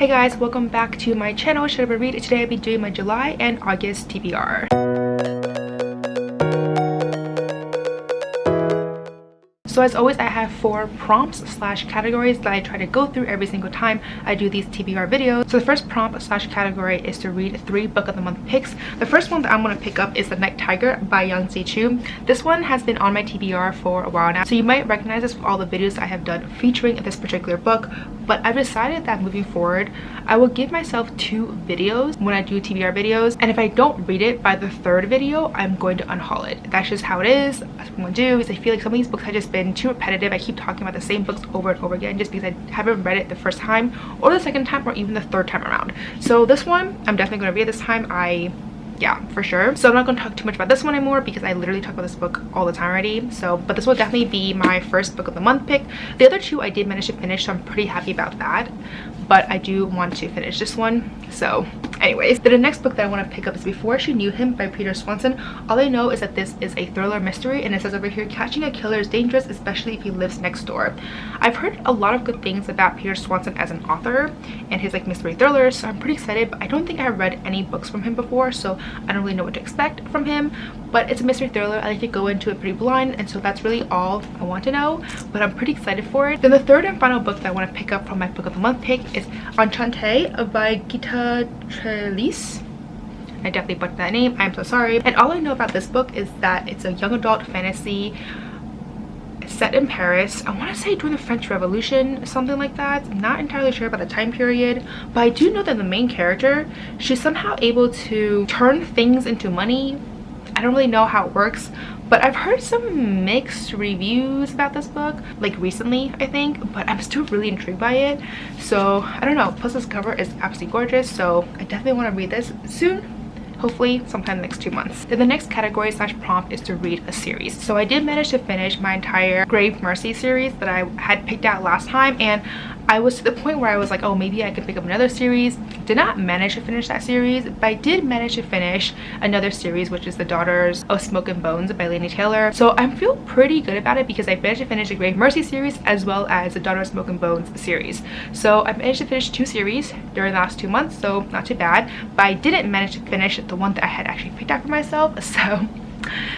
Hey guys, welcome back to my channel, Shut Up and Read. Today I'll be doing my July and August TBR. So as always, I have 4 prompts / categories that I try to go through every single time I do these TBR videos. So the first prompt / category is to read 3 book of the month picks. The first one that I'm going to pick up is The Night Tiger by Yang Tze Chu. This one has been on my TBR for a while now, so you might recognize this from all the videos I have done featuring this particular book. But I've decided that moving forward, I will give myself 2 videos when I do TBR videos, and if I don't read it by the 3rd video, I'm going to unhaul it. That's just how it is. That's what I'm going to do. Is I feel like some of these books have just been too repetitive. I keep talking about the same books over and over again just because I haven't read it the first time or the second time or even the 3rd time around. So this one I'm definitely going to read this time. Yeah, for sure. So I'm not going to talk too much about this one anymore because I literally talk about this book all the time already. So, but this will definitely be my first book of the month pick. The other 2 I did manage to finish, so I'm pretty happy about that. But I do want to finish this one. So anyways, the next book that I want to pick up is Before She Knew Him by Peter Swanson. All I know is that this is a thriller mystery, and it says over here, catching a killer is dangerous, especially if he lives next door. I've heard a lot of good things about Peter Swanson as an author and his like mystery thrillers, so I'm pretty excited. But I don't think I've read any books from him before, so I don't really know what to expect from him. But it's a mystery thriller. I like to go into it pretty blind, and so that's really all I want to know, but I'm pretty excited for it. Then the 3rd and final book that I want to pick up from my book of the month pick is Enchante by Gita Trellis. I definitely butchered that name, I'm so sorry. And all I know about this book is that it's a young adult fantasy set in Paris. I want to say during the French Revolution, something like that. I'm not entirely sure about the time period, but I do know that the main character, she's somehow able to turn things into money. I don't really know how it works, but I've heard some mixed reviews about this book, like recently I think, but I'm still really intrigued by it. So I don't know, plus this cover is absolutely gorgeous, so I definitely want to read this soon. Hopefully sometime in the next 2 months. Then the next category / prompt is to read a series. So I did manage to finish my entire Grave Mercy series that I had picked out last time, and I was to the point where I was like, oh, maybe I could pick up another series. Did not manage to finish that series, but I did manage to finish another series, which is The Daughters of Smoke and Bones by Laini Taylor. So I feel pretty good about it because I managed to finish the Grave Mercy series as well as the Daughters of Smoke and Bones series. So I managed to finish 2 series during the last 2 months, so not too bad. But I didn't manage to finish the one that I had actually picked out for myself. So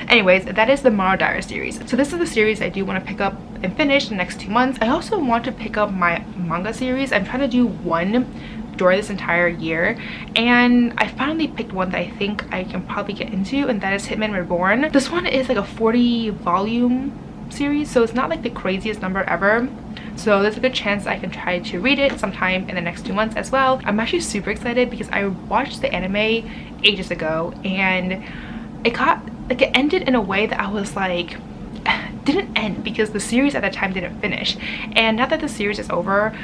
anyways, that is the Mara Diaries series. So this is the series I do want to pick up and finish the next 2 months. I also want to pick up my manga series. I'm trying to do one during this entire year, and I finally picked one that I think I can probably get into, and that is Hitman Reborn. This one is like a 40 volume series, so it's not like the craziest number ever. So there's a good chance I can try to read it sometime in the next 2 months as well. I'm actually super excited because I watched the anime ages ago, and it ended in a way that I was like, didn't end because the series at that time didn't finish. And now that the series is over,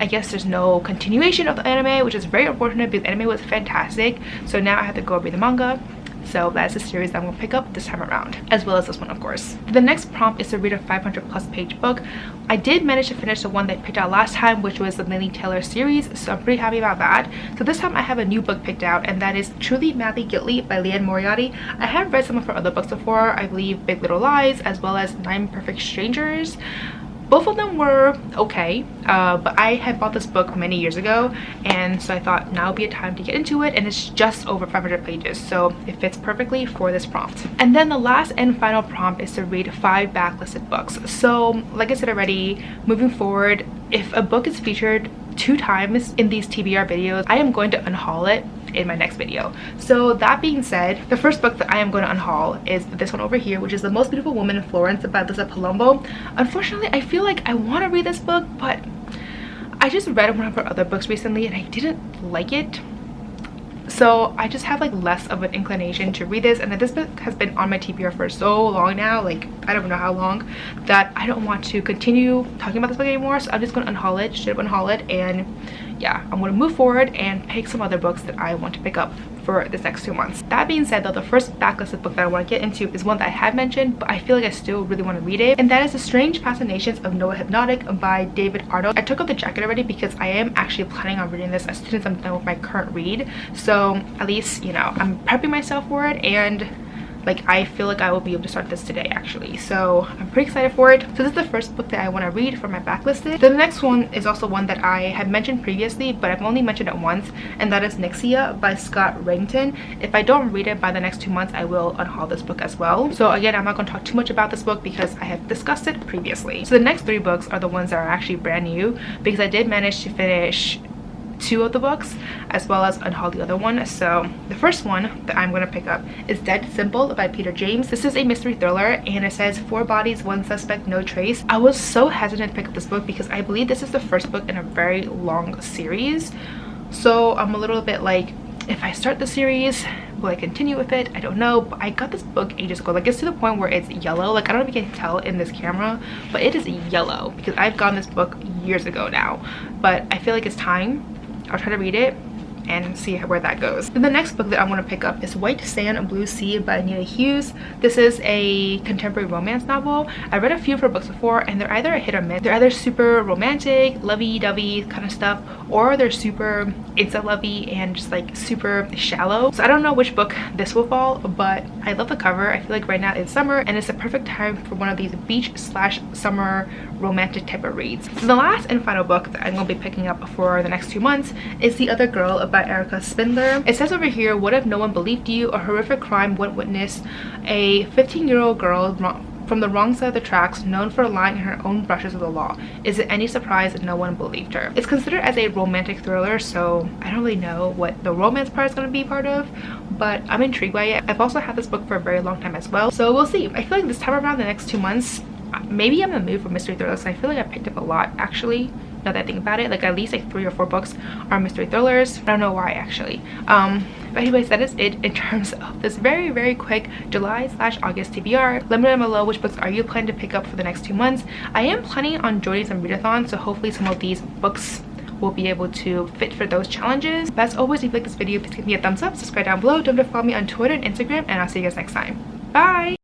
I guess there's no continuation of the anime, which is very unfortunate because the anime was fantastic. So now I have to go read the manga. So that's the series that I'm going to pick up this time around, as well as this one, of course. The next prompt is to read a 500+ page book. I did manage to finish the one that I picked out last time, which was the Laini Taylor series, so I'm pretty happy about that. So this time I have a new book picked out, and that is Truly Madly Guilty by Liane Moriarty. I have read some of her other books before, I believe Big Little Lies, as well as 9 Perfect Strangers. Both of them were okay, but I had bought this book many years ago, and so I thought now would be a time to get into it, and it's just over 500 pages, so it fits perfectly for this prompt. And then the last and final prompt is to read 5 backlisted books. So like I said already, moving forward, if a book is featured 2 times in these TBR videos, I am going to unhaul it in my next video. So that being said, the first book that I am going to unhaul is this one over here, which is The Most Beautiful Woman in Florence by Lisa Palumbo. Unfortunately, I feel like I want to read this book, but I just read one of her other books recently and I didn't like it. So I just have like less of an inclination to read this, and this book has been on my TBR for so long now, like I don't know how long, that I don't want to continue talking about this book anymore. So I'm just going to unhaul it, straight up unhaul it, and yeah, I'm going to move forward and pick some other books that I want to pick up for this next 2 months. That being said though, the first backlisted book that I want to get into is one that I have mentioned, but I feel like I still really want to read it, and that is The Strange Fascinations of Noah Hypnotic by David Arnold. I took off the jacket already because I am actually planning on reading this as soon as I'm done with my current read, so at least, you know, I'm prepping myself for it, and Like, I feel like I will be able to start this today actually, so I'm pretty excited for it. So this is the first book that I want to read for my backlist. Then the next one is also one that I had mentioned previously, but I've only mentioned it once, and that is Nyxia by Scott Raington. If I don't read it by the next 2 months, I will unhaul this book as well. So again, I'm not going to talk too much about this book because I have discussed it previously. So the next 3 books are the ones that are actually brand new, because I did manage to finish 2 of the books as well as unhaul the other one. So the first one that I'm going to pick up is Dead Simple by Peter James. This is a mystery thriller, and it says 4 bodies, 1 suspect, no trace. I was so hesitant to pick up this book because I believe this is the first book in a very long series, so I'm a little bit like, if I start the series, will I continue with it? I don't know. But I got this book ages ago. Like, it's to the point where it's yellow. Like, I don't know if you can tell in this camera, but it is yellow because I've gotten this book years ago now. But I feel like it's time. I'll try to read it and see where that goes. Then the next book that I want to pick up is White Sand, Blue Sea by Anita Hughes. This is a contemporary romance novel. I read a few of her books before, and they're either a hit or miss. They're either super romantic, lovey-dovey kind of stuff, or they're super insta-lovey and just like super shallow. So I don't know which book this will fall, but I love the cover. I feel like right now it's summer, and it's a perfect time for one of these beach/summer romantic type of reads. So the last and final book that I'm going to be picking up for the next 2 months is The Other Girl by Erica Spindler. It says over here, what if no one believed you? A horrific crime went witness. A 15-year-old girl from the wrong side of the tracks, known for lying in her own brushes of the law. Is it any surprise that no one believed her? It's considered as a romantic thriller, so I don't really know what the romance part is going to be part of, but I'm intrigued by it. I've also had this book for a very long time as well, so we'll see. I feel like this time around, the next 2 months, maybe I'm in the mood for mystery thrillers. I feel like I picked up a lot actually, now that I think about it. Like, at least like 3 or 4 books are mystery thrillers. I don't know why actually. But anyways, that is it in terms of this very quick July/August TBR. Let me know down below which books are you planning to pick up for the next 2 months. I am planning on joining some readathons, so hopefully some of these books will be able to fit for those challenges. But as always, if you like this video, please give me a thumbs up, subscribe down below, don't forget to follow me on Twitter and Instagram, and I'll see you guys next time. Bye.